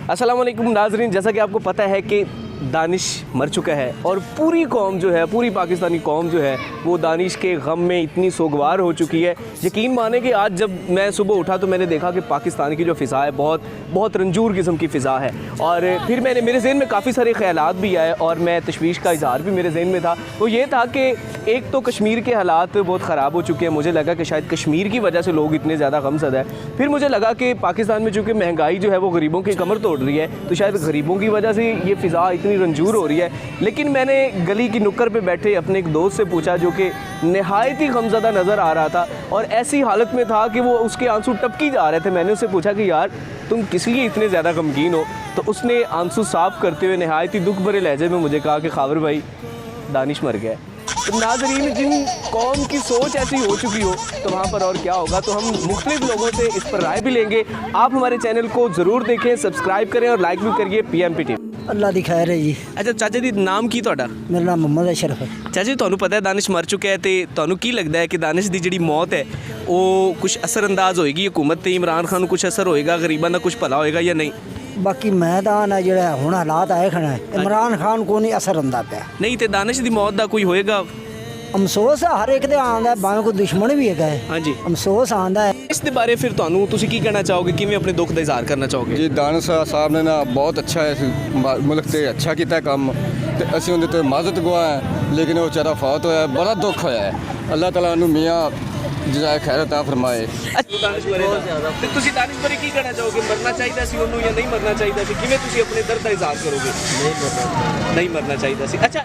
अस्सलाम वालेकुम नाज़रीन, जैसा कि आपको पता है कि दानिश मर चुका है और पूरी कौम जो है, पूरी पाकिस्तानी कौम जो है वो दानिश के गम में इतनी सोगवार हो चुकी है। यकीन माने कि आज जब मैं सुबह उठा तो मैंने देखा कि पाकिस्तान की जो फ़िज़ा है बहुत रंजूर किस्म की फ़िज़ा है। और फिर मेरे जहन में काफ़ी सारे ख़यालात भी आए और मैं तशवीश का इज़हार भी मेरे जहन में था। वो ये था कि एक तो कश्मीर के हालात बहुत ख़राब हो चुके हैं, मुझे लगा कि शायद कश्मीर की वजह से लोग इतने ज़्यादा गमज़दा है। फिर मुझे लगा कि पाकिस्तान में चूँकि महंगाई जो है वो गरीबों की कमर तोड़ रही है, तो शायद गरीबों की वजह से ये फ़िज़ा इतनी रंजूर हो रही है। लेकिन मैंने गली की नुक्कड़ पे बैठे अपने एक दोस्त से पूछा जो कि नहायत ही गमज़दा नज़र आ रहा था और ऐसी हालत में था कि वो उसके आंसू टपकी जा रहे थे। मैंने उससे पूछा कि यार तुम किस लिए इतने ज़्यादा गमगीन हो, तो उसने आंसू साफ़ करते हुए नहायत ही दुख भरे लहजे में मुझे कहा कि खाबर भाई दानिश मर गया। तो नाज़रीन, जिन कौम की सोच ऐसी हो चुकी हो तो वहाँ पर और क्या होगा, तो हम मुख्तलिफ लोगों से इस पर राय भी लेंगे। आप हमारे चैनल को ज़रूर देखें, सब्सक्राइब करें और लाइक भी करिए PMP टीवी। अल्लाह दी खैर है जी। अच्छा चाचा जी, नाम की ਤੁਹਾਡਾ? मेरा नाम मोहम्मद अशरफ है। ਚਾਚਾ ਜੀ, ਤੁਹਾਨੂੰ ਪਤਾ ਹੈ ਦਾਨਿਸ਼ ਮਰ ਚੁੱਕਾ ਹੈ, ਤੇ ਤੁਹਾਨੂੰ ਕੀ ਲੱਗਦਾ ਹੈ ਕਿ ਦਾਨਿਸ਼ ਦੀ ਜਿਹੜੀ ਮੌਤ ਹੈ ਉਹ ਕੁਝ ਅਸਰਅੰਦਾਜ਼ ਹੋਏਗੀ ਹਕੂਮਤ ਤੇ, ਇਮਰਾਨ ਖਾਨ ਨੂੰ ਕੁਝ ਅਸਰ ਹੋਏਗਾ, ਗਰੀਬਾਂ ਦਾ ਕੁਝ ਭਲਾ ਹੋਏਗਾ ਜਾਂ ਨਹੀਂ? बाकी मैदान है जो हूँ हालात आए खड़े हैं, इमरान खान को नहीं असर आंदा पाया। ਨਹੀਂ ਤੇ ਦਾਨਿਸ਼ ਦੀ ਮੌਤ ਦਾ ਕੋਈ ਹੋਏਗਾ? अफसोस है हर एक दे आंदा है, भावें कोई दुश्मन भी है। ਹਾਂਜੀ, अफसोस आंदा है। ਇਸ ਦੇ ਬਾਰੇ ਫਿਰ ਤੁਹਾਨੂੰ ਤੁਸੀਂ ਕੀ ਕਹਿਣਾ ਚਾਹੋਗੇ, ਕਿਵੇਂ ਆਪਣੇ ਦੁੱਖ ਦਾ ਇਜ਼ਹਾਰ ਕਰਨਾ ਚਾਹੋਗੇ? ਜੀ ਦਾਨਿਸ਼ ਸਾਹਿਬ ਨੇ ਨਾ ਬਹੁਤ ਅੱਛਾ ਹੈ ਮੁਲਕ ਤੇ ਅੱਛਾ ਕੀਤਾ ਕੰਮ, ਤੇ ਅਸੀਂ ਉਹਦੇ ਤੇ ਮਾਜ਼ਤ ਗਵਾ ਹੈ, ਲੇਕਿਨ ਉਹ ਵਿਚਾਰਾ ਫੌਤ ਹੋਇਆ, ਬੜਾ ਦੁੱਖ ਹੋਇਆ ਹੈ। ਅੱਲਾਹ ਤਾਲਾ ਨੂੰ ਮੀਆਂ ਜਜ਼ਾਏ ਖੈਰ ਅਤਾ ਫਰਮਾਏ। ਦਾਨਿਸ਼ ਮਰੇ ਦਾ ਤੇ ਤੁਸੀਂ ਦਾਨਿਸ਼ ਬਾਰੇ ਕੀ ਕਹਿਣਾ ਚਾਹੋਗੇ? ਮਰਨਾ ਚਾਹੀਦਾ ਸੀ ਉਹਨੂੰ ਜਾਂ ਨਹੀਂ ਮਰਨਾ ਚਾਹੀਦਾ ਸੀ? ਕਿਵੇਂ ਤੁਸੀਂ ਆਪਣੇ ਦਰਦ ਦਾ ਇਜ਼ਹਾਰ ਕਰੋਗੇ? ਨਹੀਂ ਮਰਨਾ ਚਾਹੀਦਾ ਸੀ। ਅੱਛਾ